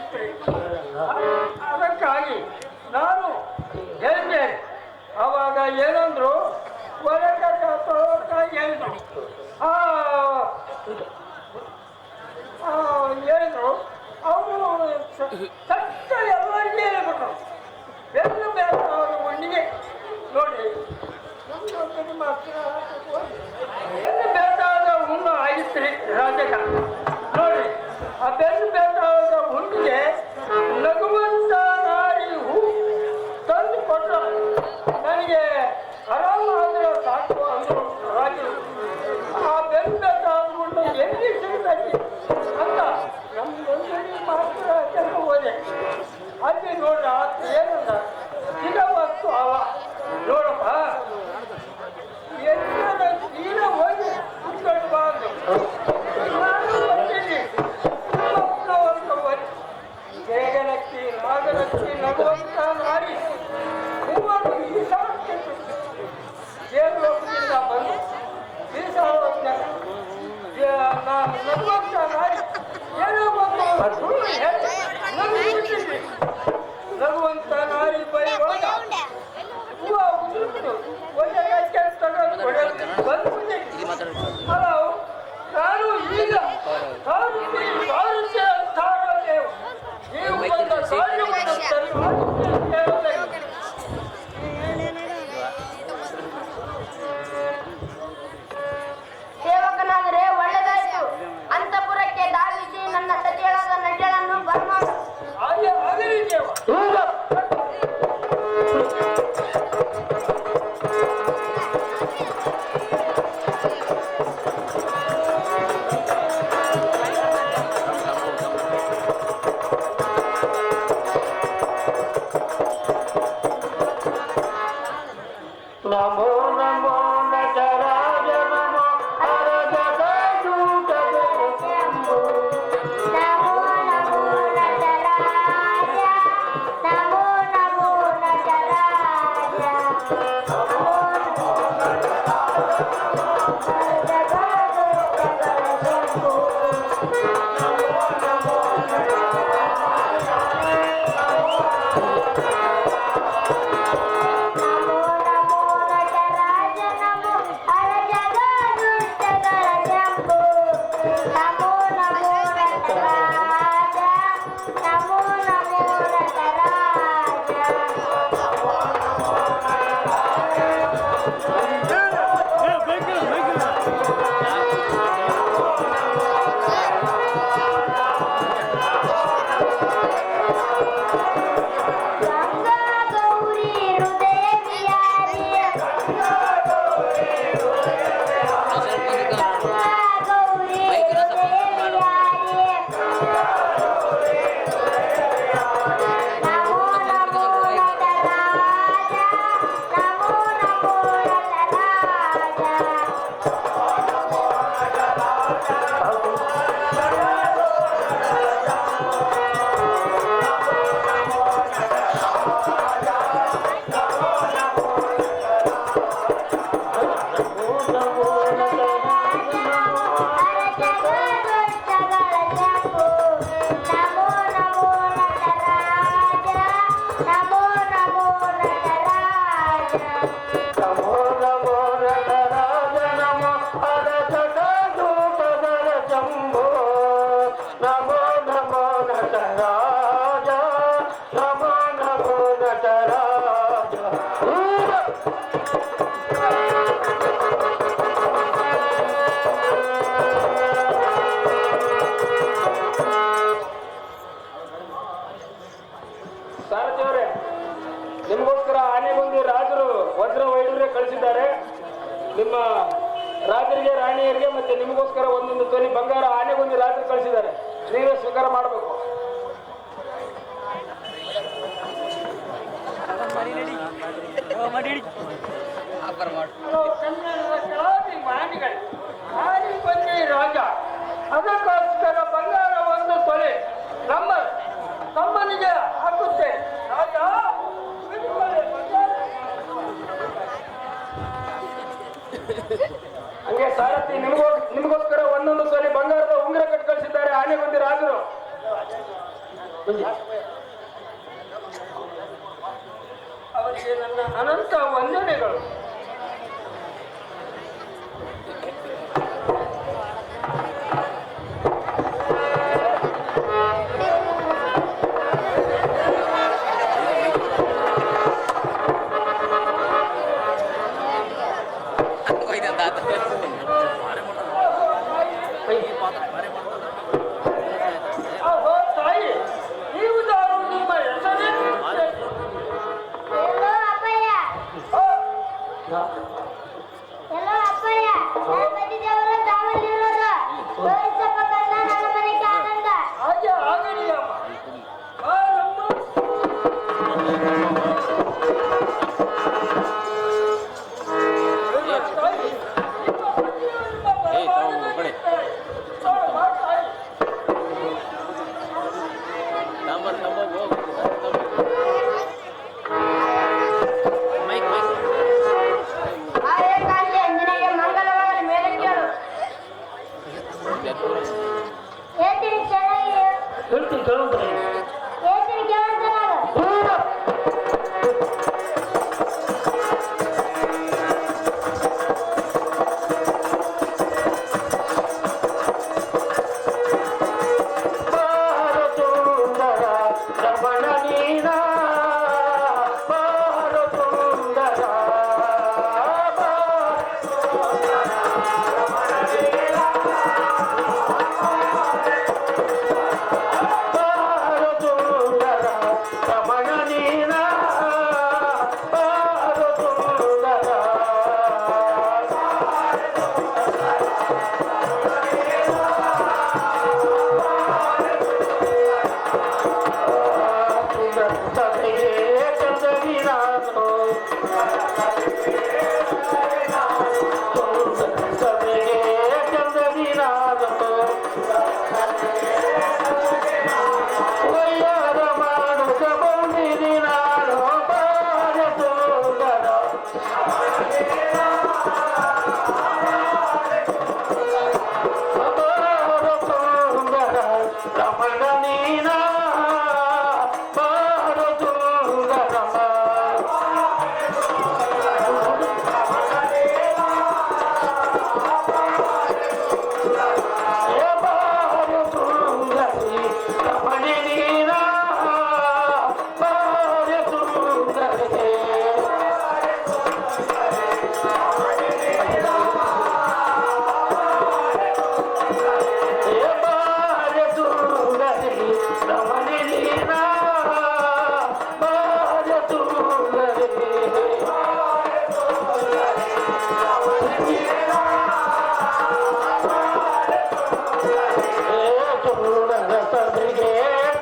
ಆಗಿತ್ತು. ಅದಕ್ಕಾಗಿ ನಾನು ಹೇಳಿದೆ. ಅವಾಗ ಏನಂದ್ರು, ಒಳಕ ಹೇಳಿದ್ರು. ಹೇಳಿದ್ರು ಅವರು ತಕ್ಕ ಎಲ್ಲರಿಗೆ ಹೇಳ್ಬಿಟ್ರು. ಬೆನ್ನು ಬೇರೆ ಅವರ ಮಣ್ಣಿಗೆ ನೋಡಿ ಬೆನ್ನು ಬೇಕಾದ ಹುಣ್ಣು ಆಗಿತ್ತು ರಾಜಕ ನೋಡಿ. ಆ ಬೆನ್ನು ಬೇಕಾದ ಹುಣ್ಣಿಗೆ ನಗುವಂತ ನಾರಿ ಹೂ ತಂದು ಕೊಟ್ಟರು. ನನಗೆ ಆರಾಮಾದ್ರೆ ಸಾಕು ಅಂದರು ರಾಜರು. ಆ ಬೆನ್ನು ಬೇಕಾದ ಹುಣ್ಣು ಎಲ್ಲಿ ಸಿಗ್ತೈತಿ ಅಂತ ನಮ್ದೊಂದು ಮಾತ್ರ ಕೆಲಸ ಹೋದೆ. ಅಲ್ಲಿ ನೋಡ್ರ ಏನಂದ ಸಿಗವತ್ತು ಅವ ನೋಡಪ್ಪ ಎಲ್ಲ ನೀನ ಹೋಗಿ ಕುತ್ಕೊಳ್ಬಾರ್ದು. ನಾನು ಬರ್ತೀನಿ ಬೇಗನಕ್ಕಿ ನಾಗನಕ್ಕಿ ನಗುವಂತ ನಾರಿ ಮೂವರು ಈಶಾನ್ಯಕ್ಕೆ ದೇವಲೋಕದಿಂದ ಬಂದು ಈಶಾನ್ಯ ನಾನು ನಗುವಂತ ನಾರಿ ಏನೋ ಒಂದು ಸುಳ್ಳು ಹೇಳಿ ನಗುವಂತ ನಾರಿ ಬೈ ಹೋದ ಹೂವು ಉದುರಿತು ಒಳ್ಳೆ ತಗೊಂಡು ಬಂದ್ಬಿಟ್ಟೆ. ಹಲೋ, ನಾನು ಈಗ ನೀವು ಬಂದ ಕಾರ್ಯವನ್ನು ಸೇವಕನಾದರೆ ಒಳ್ಳೆದಾಯಿತು. ಅಂತಪುರಕ್ಕೆ ಧಾವಿಸಿ ನನ್ನ ಸತಿಯಳಾದ ನಡ್ಯಳನ್ನು ಬರ್ಮಾಡು. ಆಗಲಿ ದೇವ. ನಮೋ ನಮೋ ನಟರಾಜ ನಮೋ ಹರದ ದೂತ ಶಂಭೋ. ನಮೋ ನಮೋ ನಟರಾಜ, ನಮೋ ನಮೋ ನಟರಾಜ, ನಮೋ ನಮೋ ನಿಮ್ಮ ರಾಜರಿಗೆ ರಾಣಿಯರಿಗೆ ಮತ್ತೆ ನಿಮಗೋಸ್ಕರ ಒಂದೊಂದು ತೊಲಿ ಬಂಗಾರ ಆನೆಗೊಂದು ರಾತ್ರಿ ಕಳಿಸಿದ್ದಾರೆ. ನೀವೇ ಸ್ವೀಕಾರ ಮಾಡಬೇಕು. ರಾಜ ಅದಕ್ಕೋಸ್ಕರ ಬಂಗಾರ ಒಂದು ತೊಲೆ ನಮ್ಮ ತಮ್ಮನಿಗೆ ಹಾಕುತ್ತೆ. ರಾಜ ಹಂಗೆ ಸಾರಥಿ ನಿಮಗೋಸ್ಕರ ಒಂದೊಂದು ತೊಲೆ ಬಂಗಾರದ ಉಂಗುರ ಕಟ್ಟು ಕಳಿಸಿದ್ದಾರೆ ಆನೆಗೊಂದಿ ರಾಜರು. ಅವರಿಗೆ ನನ್ನ ಅನಂತ ವಂದನೆಗಳು. ಅಹೋ ತಾಯಿ, ನೀವು ಯಾರು? ನಿಮ್ಮ ಹೆಸರೇನು? ಎಲ್ಲೋ ಅಪ್ಪಯ್ಯ, ಎಲ್ಲೋ ಅಪ್ಪಯ್ಯ, ನಾನು ಬಂದಿದ್ದೇವಲ್ಲ ತಾವಲ್ಲಿರೋದು. ತೋರಿಸಪ್ಪ ಕಣ್ಣ ನನ್ನ ಮನೆಗೆ ಆನಂದ. ಹಾಗೆ ಆಗಲಿ ಅಮ್ಮ. ಬಾರಮ್ಮ. ತಾಯಿ, ನಿಮ್ಮ ಪತಿಯು ನಿಮ್ಮ ಬರಮಾನದಲ್ಲಿ ಇದ್ದಾರೆ. ಬಾ ತಾಯಿ. ಆ ಏಕಾಂತೆ ನಿನಗೆ ಮಂಗಲವಾಗಲಿ, ಮೇಲೆ ಕೇಳು. ಹೇಳ್ತೀನಿ ಚೆನ್ನಾಗಿ, ಹೇಳ್ತೀನಿ ಕೇಳುತ್ತಾರೆ. ಹೇಳ್ತೀನಿ ಕೇಳುವಂತ ನಾನು. ಬಾರಸುಂದರ ರಮಣ ನೀನ, ಬಾರಸುಂದರ ಬಾರಸುಂದರ ರಮಣ ನೀನ, ಬಾರಸುಂದರ ಸಭೆಗೆ ಚಂದದಿ ನಾನು, ಸಭೆಗೆ ಚಂದದಿ ನಾನು, ವಯ್ಯಾರ ಮಾಡುತ್ತ ಬಂದಿರಿ ನಾನು, ಬಾರಸುಂದರ ಬಾರಸುಂದರ ರಮಣ ನೀನ, ಬಾರಸುಂದರ ಬಾರಸುಂದರಿ ರಮಣ ನೀನ, ಬಾರಸುಂದರಿ ಬಾರಸುಂದರಿ ರಮಣ ನೀನ, ಬಾರಸುಂದರಿ ಚೂಡನ ಸಭೆಗೆ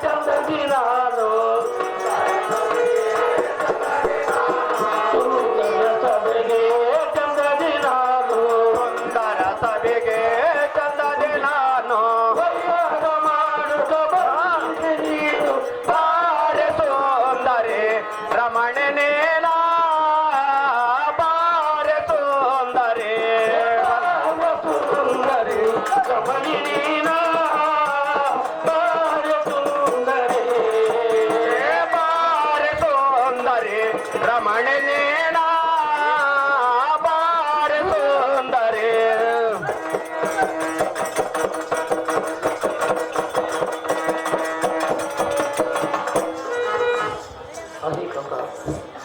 ಚಂದದಿ ನಾನು, ಚೂಡನ ಸಭೆಗೆ ಚಂದದಿ ನಾನು, ಸುಂದರ ಸಭೆಗೆ ಚಂದದಿ ನಾನು, ವಯ್ಯಾರ ಮಾಡುತ್ತ ಬಂದಿರಿ ನೀನು, ಬಾರಸುಂದರಿ ರಮಣನೇನ, ಬಾರಸುಂದರಿ ಬಾರಸುಂದರಿ ರಮಣಿ ನೀನ, ಬಾರಸುಂದರಿ ಬಾರಸುಂದರಿ ರಮಣನೇನ, ಬಾರಸುಂದರಿ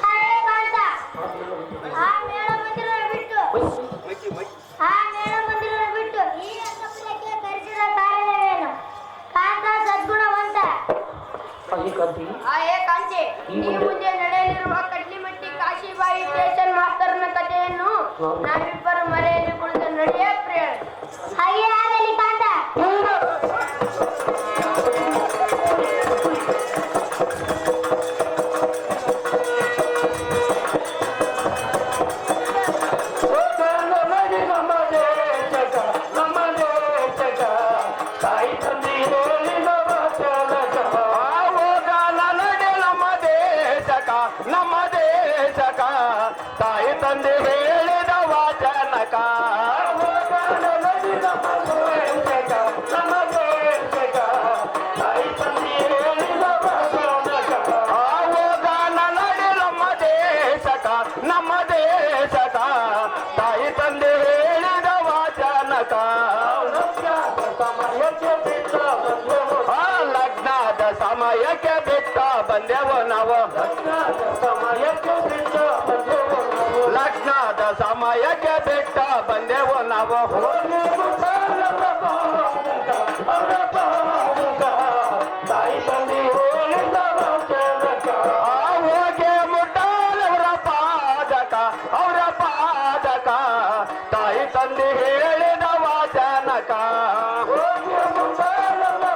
ಆ ಏಕಾಂತ, ಆ ಮೇಳ ಮಂದಿರ ಬಿಟ್ಟು, ಆ ಮೇಳ ಮಂದಿರ ಬಿಟ್ಟು ಈ ಅಕ್ಕಪುರಕ್ಕೆ ಕರೆಸಿದ ಕಾರಣವೇನು? ಕಾಂತ ಸದ್ಗುಣವಂತ. ಆ ಏಕಾಂತೆ, ಈ ಮುಂದೆ ನಡೆಯಲಿರುವ ಕಡ್ಲಿಮಟ್ಟಿ ಕಾಶಿಬಾಯಿ ಸ್ಟೇಷನ್ ಮಾಸ್ತರ್ನ ಕಥೆಯನ್ನು ನಾವಿಬ್ಬರು ಮರೆಯಲ್ಲಿ ಕುಳಿತು ನಡೆಯೇ ಪ್ರಿಯ. ಹಾಗೆ ಆಗಲಿ ಕಾಂತ. ತಾಯಿ ತಂದೆ ಹೇಳಿದ ವಚನಕ, ನಮ್ಮ ದೇಶಕ, ತಾಯಿ ತಂದೆ ಹೇಳಿದ ವಚನಕ, ನಮ್ಮ ದೇಶಕ, ತಾಯಿ ತಂದೆ ಹೇಳಿದ ಲಗ್ನದ ಸಮಯಕ್ಕೆ ಬಿಟ್ಟ ಬಂದೆವು ನಾವು ಲಗ್ನದ ಸಮಯಕ್ಕೆ ಬಿಟ್ಟ ಬಂದೆವು ನಾವು ಹೋಗಿ ಮುಟ್ಟಾಲವರ ಪಾದಕ ಅವರ ಪಾದಕ ತಾಯಿ ತಂದೆ ಹೇಳಿದ ವಾಚನಕ ಹೋಗಿ ಮುಟ್ಟಾಲವರ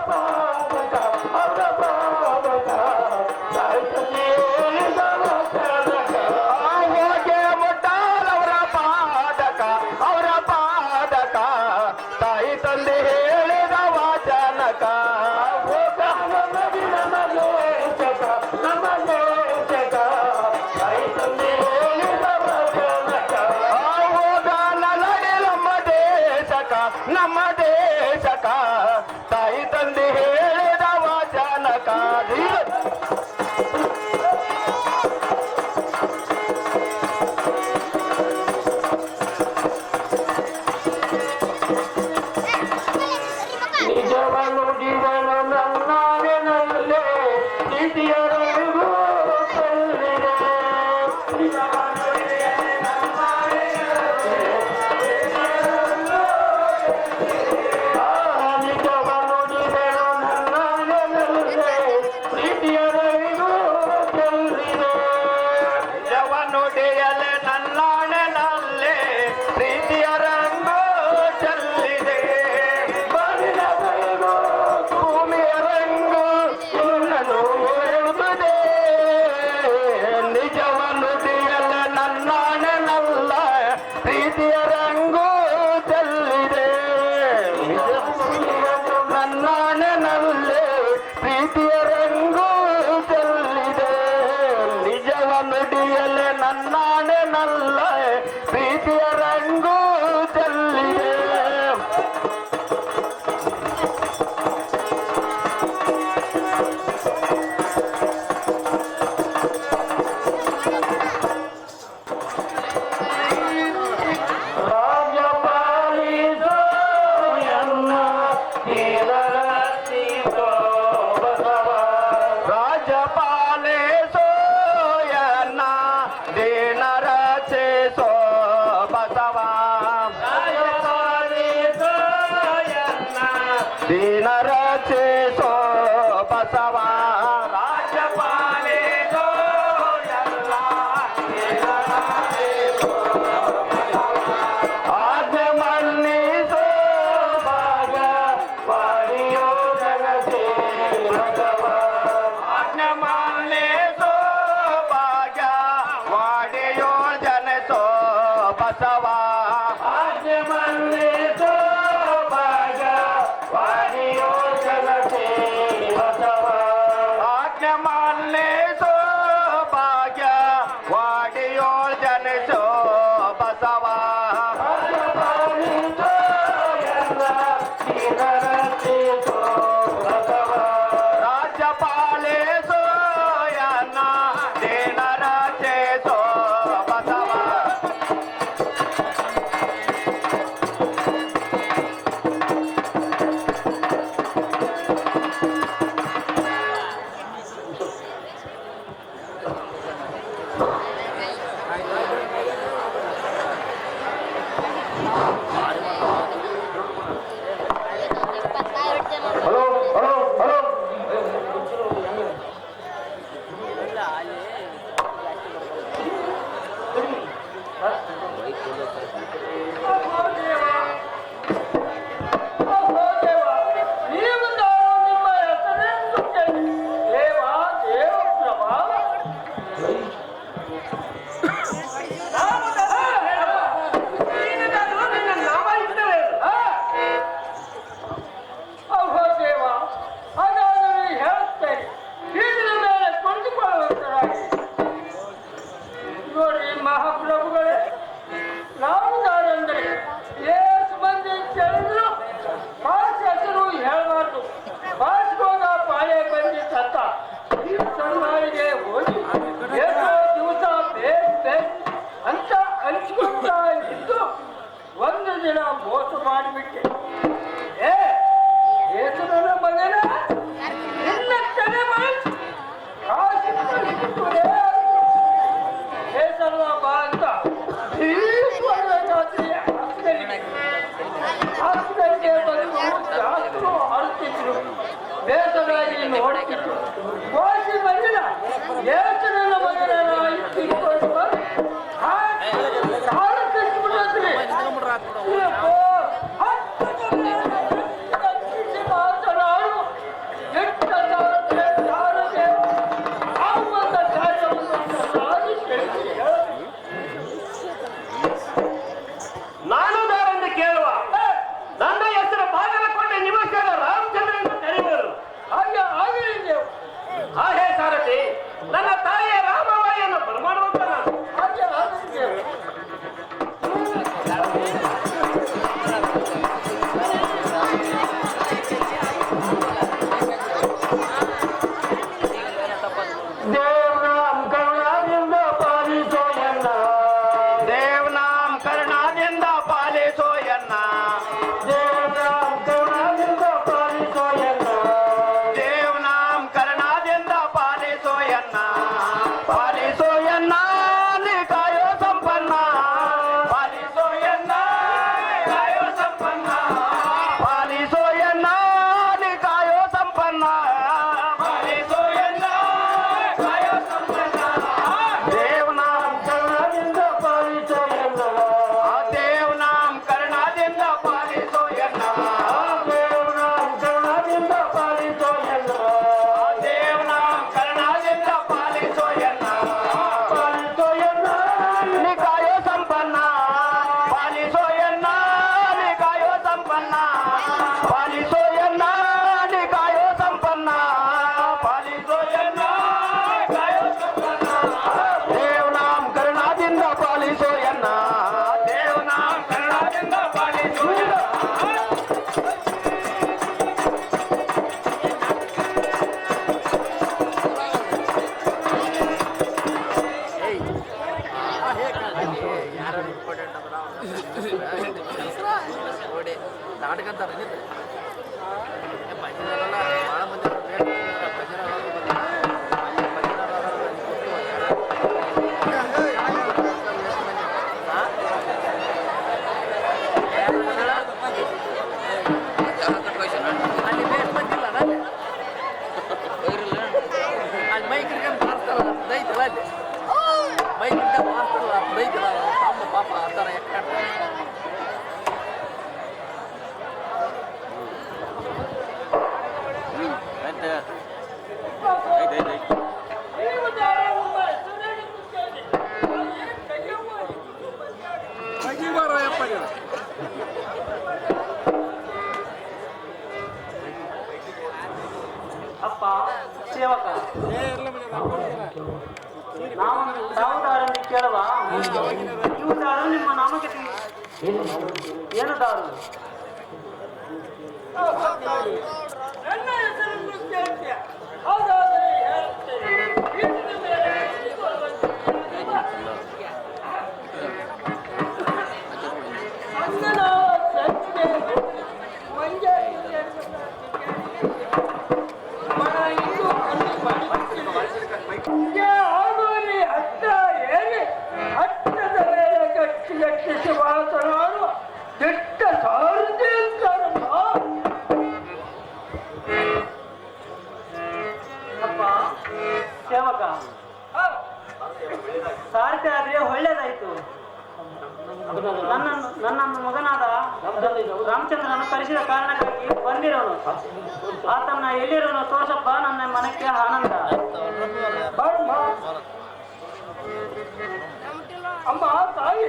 ಪಾದಕ ಅವರ ಪಾದಕ ತಾಯಿ ತಂದೆ ಹೇಳಿದ ವಾಚನಕ ನಮ್ಮ ದೇಶಕ ತಾಯಿ ತಂದೆ ಹೇಳಿದ ವಾಚನಕ ನಿಜವನು ಜೀವನ ನನ್ನಾಗಿನಲ್ಲೇ ನೀತಿಯರಿಗೂ ಸಲ್ಲಿದೆ ಜವನುಡಿಯಲೆ ನನ್ನಾಣೆನಲ್ಲೇ ಪ್ರೀತಿಯ ರಂಗು ಚೆಲ್ಲಿದೆ ಭೂಮಿಯ ರಂಗು ಇನ್ನನು ಹೇಳುತ್ತದೆ ನಿಜವನುಡಿಯಲೆ ನನ್ನಾಣೆನಲ್ಲ ಪ್ರೀತಿಯ ರಂಗು ಚೆಲ್ಲಿದೆ ನನ್ನಾಣೆನಲ್ಲೇ ಪ್ರೀತಿಯ ರಂಗು ಚೆಲ್ಲಿದೆ ನಿಜವನುಡಿಯಲೆ ನನ್ನಾಣೆನಲ್ಲ ಪ್ರೀತಿಯ ರಂಗು ಚೆಲ್ಲಿದೆ ರಾಜ್ಯಪಾಲಿಸೋ ಎನ್ನ ದೀನರಕ್ಷಿಸೋ ಬಸವ ರಾಜ್ಯಪಾಲಿಸೋ ಎನ್ನ ದೀನರಕ್ಷಿಸೋ ಬಸವ ರಾಜ್ಯಪಾಲಿಸೋ ಎನ್ನ ದೀನರಕ್ಷಿಸೋ ಬಸವ ರಾಜ್ಯಪಾಲಿಸೋ ಎಲ್ಲ ಆಜ್ಞೆ ಮನ್ನಿಸೋ ಭಾಗ ವಾಣಿಯೋ ಜಗತ್ತೇ ಬಸವ ಆಜ್ಞೆ ಮನ್ನಿಸೋ ಭಾಗ ವಾಣಿಯೋ ಜನಸೋ ಬಸವ ಆಜ್ಞೆ ಮನ್ನಿಸೋ ಭಾಗ ವಾಣಿಯೋ ಜಗತ್ತೇ ಬಸವ ಆಜ್ಞೆ ಮನ್ನಿಸೋ ಭಾಗ್ಯ ವಾಣಿಯೋ ಜನಸೋ ಬಸವ ರಾಜ್ಯ ನೋಡ್ತಿತ್ತು ಘೋಷಿ ಬಂದಿಲ್ಲ ಎಷ್ಟು ನನ್ನ ಮಗನ ಇಟ್ಕೊಂಡು ಹಾಳು ಕಟ್ಟಿಬಿಡ್ರಿ ಮಾತನಾಡು ಎಟ್ಟ ನಾನು ದಾರೆಂದು ಕೇಳುವ ನನ್ನ ಹೆಸರು ಬಾಗಲಕೋಟೆ ನಿವಾಸಿಯಾದ ರಾಮಚಂದ್ರ ಎಂದು ಕರೆಯುವರು. ಹಾಗೆ ಆಗಲಿದೆ ಹಾಗೆ ಸಾರಥಿ ನನ್ನ ತಾಯಿಯ ರಾಮವಾಯಿಯನ್ನು ಬರಮಾಡುವಂತ ನಾನು ಹಾಗೆ ಆಗಲಿದೆ ದೇವನಾಮ್ ಕರುಣಾದಿಂದ ಪಾಲಿಸೋ ಎನ್ನ ದೇವನಾಮ್ ಕರುಣಾದಿಂದ ಪಾಲಿಸೋ ಎನ್ನ ದೇವನಾಮ್ ಕರುಣಾದಿಂದ ಪಾಲಿಸೋ ಎನ್ನ ದೇವನಾಮ್ ಕರುಣಾದಿಂದ ಪಾಲಿಸೋ ಎನ್ನ ಪಾಲಿಸೋ ಎನ್ನ ನೀ ಕಾಯೋ ಸಂಪನ್ನ ಪಾಲಿಸೋ ಎನ್ನ ಕಾಯೋ ಸಂಪನ್ನ ಪಾಲಿಸೋ ಎನ್ನ ನೀ ಕಾಯೋ ಸಂಪನ್ನ ಪಾಲಿಸೋ ಎನ್ನ ಕಾಯೋ ಸಂಪನ್ನ ದೇವನಾಮ್ ಕರುಣಾದಿಂದ ಪಾಲಿಸೋ ಎನ್ನ ದೇವನಾಮ್ ಕರುಣಾದಿಂದ ಪಾಲಿಸೋ ಎನ್ನ ದೇವನಾಮ್ ಕರುಣಾದಿಂದ ಪಾಲಿಸೋ ಎನ್ನ ದೇವನಾಮ್ ಕರುಣಾದಿಂದ ಪಾಲಿಸೋ ಎನ್ನ ಪಾಲಿಸೋ ಎನ್ನ ನೀ ಕಾಯೋ ಸಂಪನ್ನ ಪಾಲಿಸೋ ಎನ್ನ ನೀ ಕಾಯೋ ಸಂಪನ್ನ ಪಾಲಿಸೋ ಎನ್ನ ನೀ ಕಾಯೋ ಸಂಪನ್ನ ಪಾಲಿಸೋ ಎನ್ನ ಕಾಯೋ ಸಂಪನ್ನ ದೇವನಾಮ್ ಕರುಣಾದಿಂದ ಪಾಲಿಸೋ ಎನ್ನ ದೇವನಾಮ್ ಕರುಣಾದಿಂದ ಪಾಲಿಸೋ ಎನ್ನ ನೋಡಿ ನಾಟಕ ಅಂತ ಭಾಳ ಮಂದಿ ಅಲ್ಲಿ ಬೇಸ್ ಬಂದಿಲ್ಲ ಅಲ್ಲಿ ಮೈಕ್ ಹಿಡ್ಕೊಂಡು ಮಾರ್ತಾರಲ್ಲ ಅದೈತಲ್ಲ ಅಲ್ಲಿ ಮೈಕ್ ಹಿಡ್ಕೊಂಡು ಮಾರ್ತಾರಲ್ಲ ಅದೈತಲ್ಲ ತಮ್ಮ ಪಾಪ ಆ ಥರ ಯಾಕೆ ಅಪ್ಪ ಸೇವಕ ನಾವು ಯಾವುದಾರನ್ನು ಕೇಳುವ ನೀವು ದಾರು ನಿಮ್ಮ ನಾಮಕ್ಕೆ ಏನು ದಾರು ನನ್ನ ಹೆಸರನ್ನು ಕೇಳ್ತೀಯ ಹೌದಾದರೆ ಮಾತನಾಡು ದಿಟ್ಟ ಸಾರಥಿ ಅಂತಾರಮ್ಮ. ಅಪ್ಪ ಸೇವಕ ಸಾರಥಿ ಆದ್ರೆ ಒಳ್ಳೇದಾಯ್ತು. ನನ್ನನ್ನು ಮಗನಾದ ರಾಮಚಂದ್ರನನ್ನು ಕರೆಸಿದ ಕಾರಣಕ್ಕಾಗಿ ಬಂದಿರೋನು. ಆತನ ಎಲ್ಲಿರೋನು ತೋರ್ಸಪ್ಪ, ನನ್ನ ಮನಕ್ಕೆ ಆನಂದ. ಅಮ್ಮ ತಾಯಿ,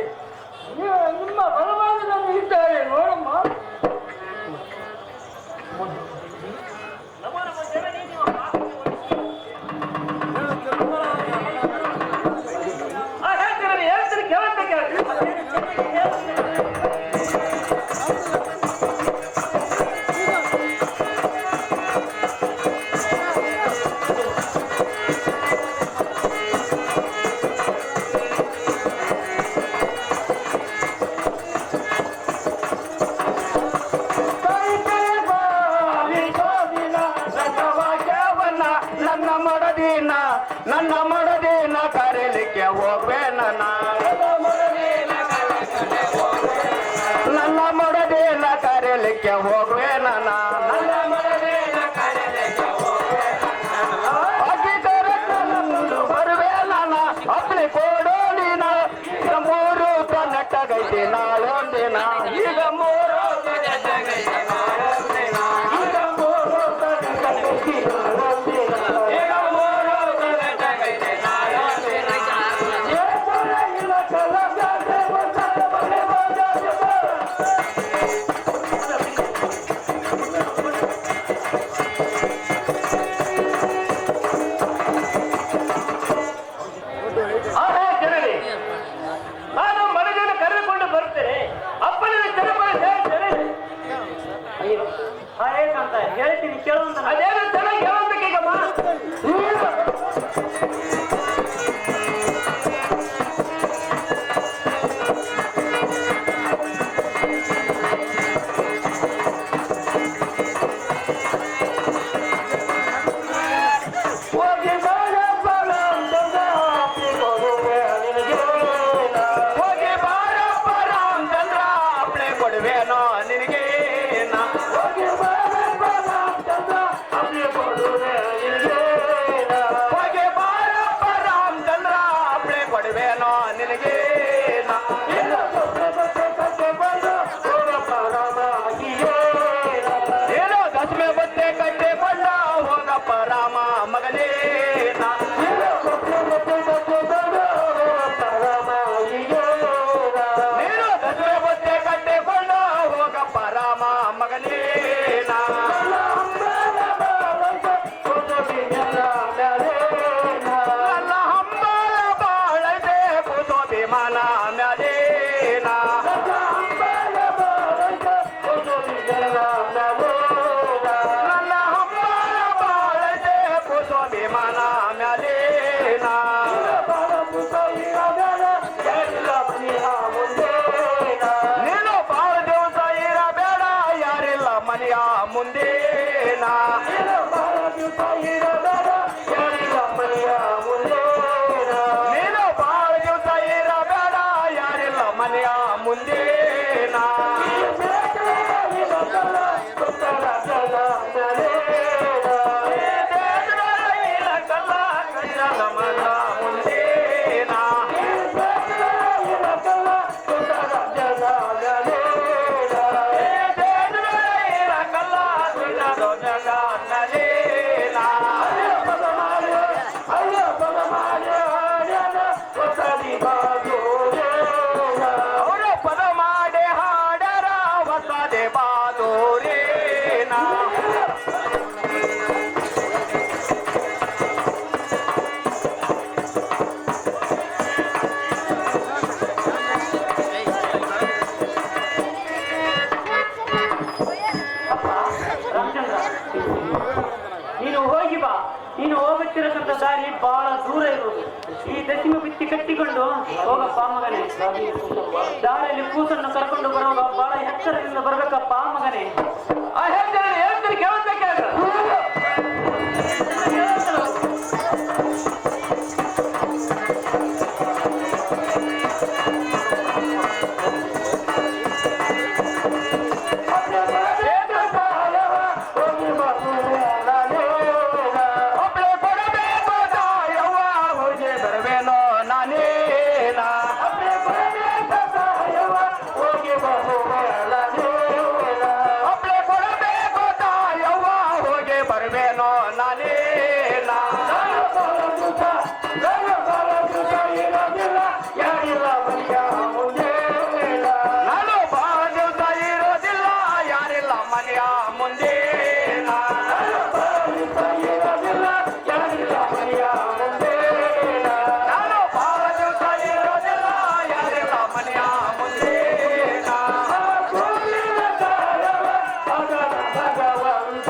ನಿಮ್ಮ ಬಲವಾದದಲ್ಲಿ ಇದ್ದಾರೆ ನೋಡಮ್ಮ. ಹೇಳ್ತೀನಿ ಕೇಳುವಂತ ಅದೇನು ಚೆನ್ನಾಗಿ ಹೇಳಬೇಕೀಗಮ್ಮ. ನೀನು ಹೋಗುತ್ತಿರತಕ್ಕಂಥ ದಾರಿ ಬಹಳ ದೂರ ಇರುವುದು. ಈ ದಶಮಿ ಬಿತ್ತಿ ಕಟ್ಟಿಕೊಂಡು ಹೋಗಪ್ಪ ಮಗನೇ. ದಾರಿಯಲ್ಲಿ ಕೂಸನ್ನು ಕರ್ಕೊಂಡು ಬರುವಾಗ ಬಹಳ ಎಚ್ಚರದಿಂದ ಬರ್ಬೇಕಪ್ಪ ಮಗನೇ. ಆ ಹೇಳ್ತಾರೆ ಹೇಳ್ತಾರೆ ಕೇಳಬೇಕಾಗ ಭಗವಂತ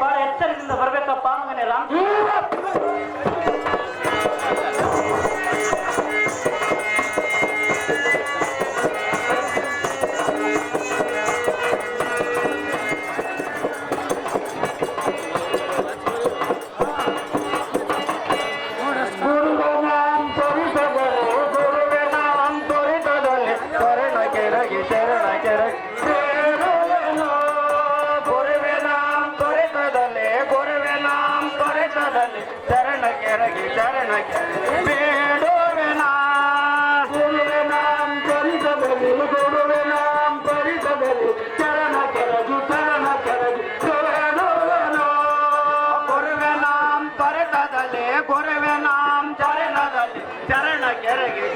ಬಹಳ ಎಚ್ಚರದಿಂದ ಬರ್ಬೇಕಪ್ಪ ಮಗನೇ ರಾಮ್.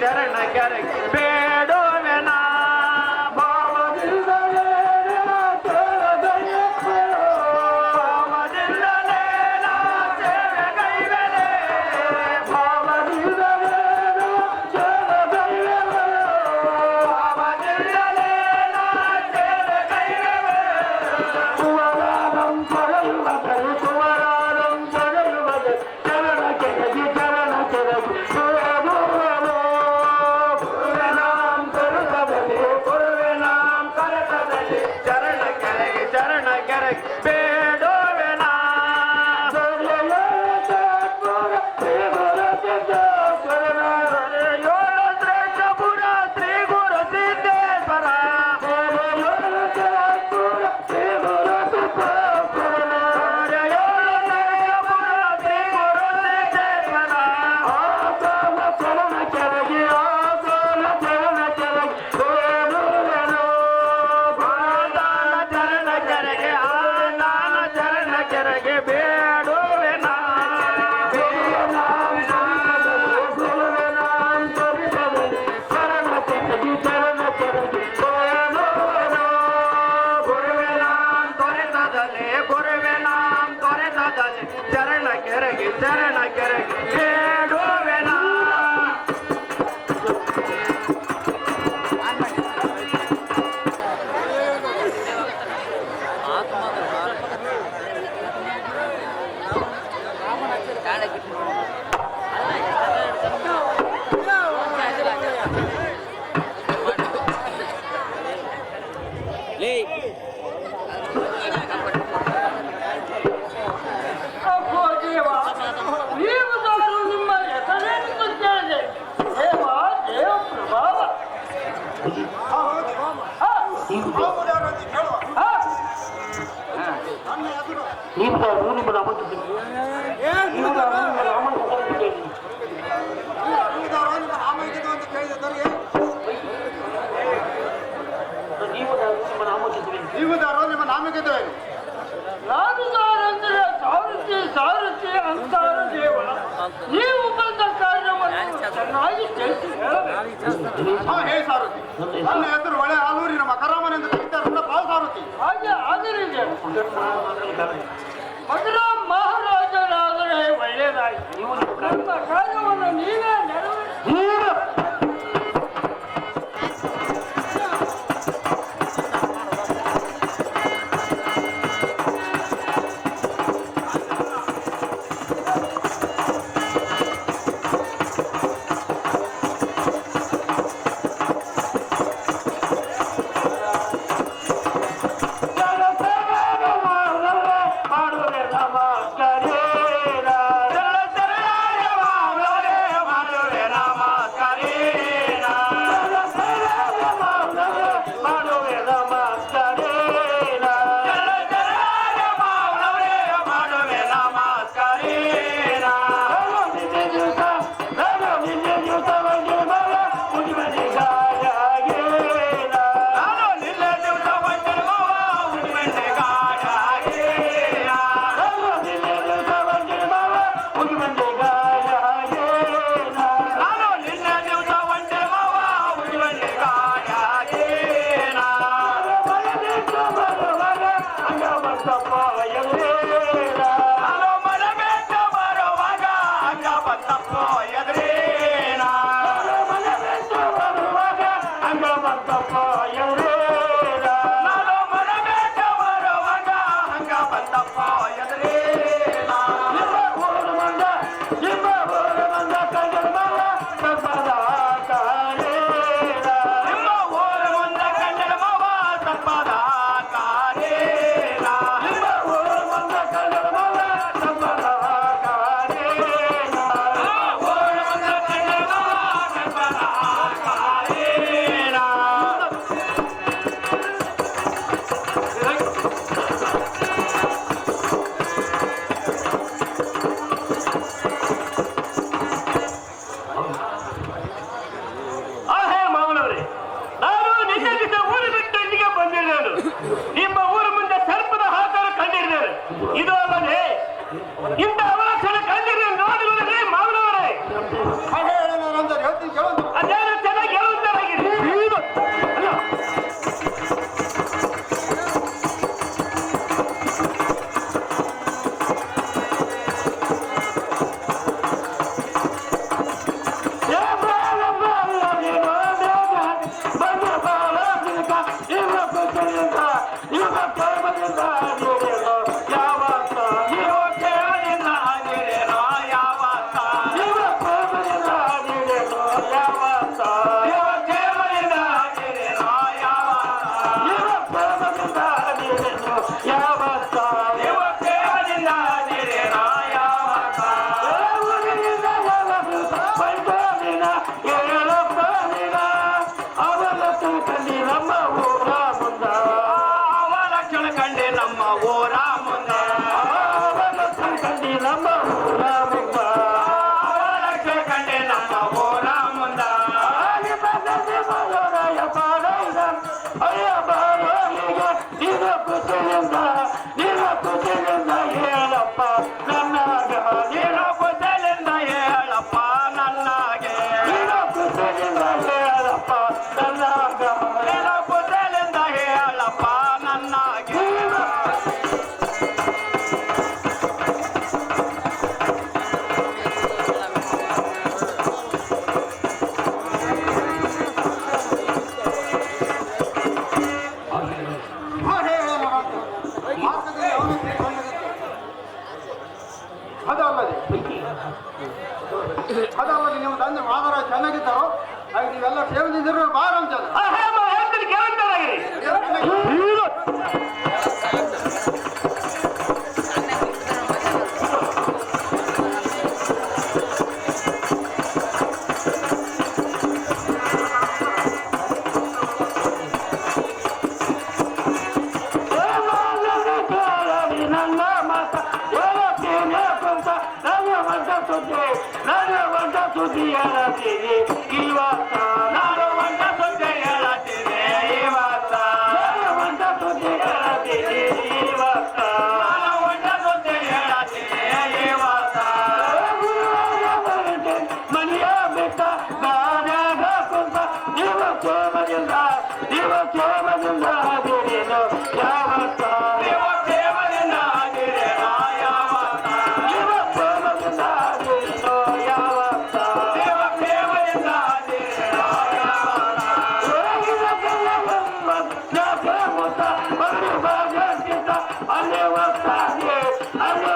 ಚರಣ ಕೆರಗಿ ಬೇಡೋವೆನ ಭಾವದಿಂದಲೇ ಸೇವೆಗೈವೆಲೆ ಭಾವದಿಂದಲೇ ಸೇವೆಗೈವೆಲೆ ಕುವರಾದಂ ಪಡೆಯುವದರು ಚರಣ ಕೆರಗಿ ಬೇಡೋವೆನ ಶ್ರೇಷ್ಠಪುರ ಶ್ರೀ ಗುರು ಸಿದ್ದೇಶ್ವರ ಚರಣ ಕೆರಗಿ ಬೇಡೋವೆನ ನಿಮ್ಮ ನಾಮಕತೆ ನಾನುದಾರಂದ್ರೆ ಸಾರಥಿ ಅಂತಾರ ದೇವ. ನೀವು ಬಂದ ಕಾರ್ಯವನ್ನು ಚೆನ್ನಾಗಿ ತಿಳಿಸಿ ಹೇಳಬೇಕು. ಹೇ ಸಾರಥಿ, ನನ್ನ ಹೆಸರು ಒಳೆ ಆಲೂರಿನ ಮಕರಾಮನೆಂದು ಕರೀತಾರಲ್ಲ ಪಾಲ್ ಸಾರಥಿ. ಹಾಗೆ ಆಗಲಿದೆ. ಮಧುರ ಮಹಾರಾಜರಾದರೆ ಒಳ್ಳೆಯದಾಯಿತು. ನನ್ನ ಕಾರ್ಯವನ್ನು ನೀವೇ ನೆರವೇರಿಸಿ. ಬಂತಪ್ಪ ಎದುರೇ ಇದು ಅಲ್ಲದೆ ಇಂಥ ಅವಲಕ್ಷಣ ಕಂಡಿರಿ ನೋಡಿರುವುದೇ ಮಾವನವರೇ. ಅದೇನು ಚೆನ್ನಾಗಿ ಹೇಳುತ್ತಾರಾಗಿರಿ. ಅದಲ್ಲದೆ ನಿಮ್ಮ ತಂದೆ ಮಾದರ ಚೆನ್ನಾಗಿದ್ದಾರೋ ಹಾಗೆ ನೀವೆಲ್ಲ ಸೇವದಿದ್ರು ಬಾರ ಅಂತ ಅಲ್ಲೇ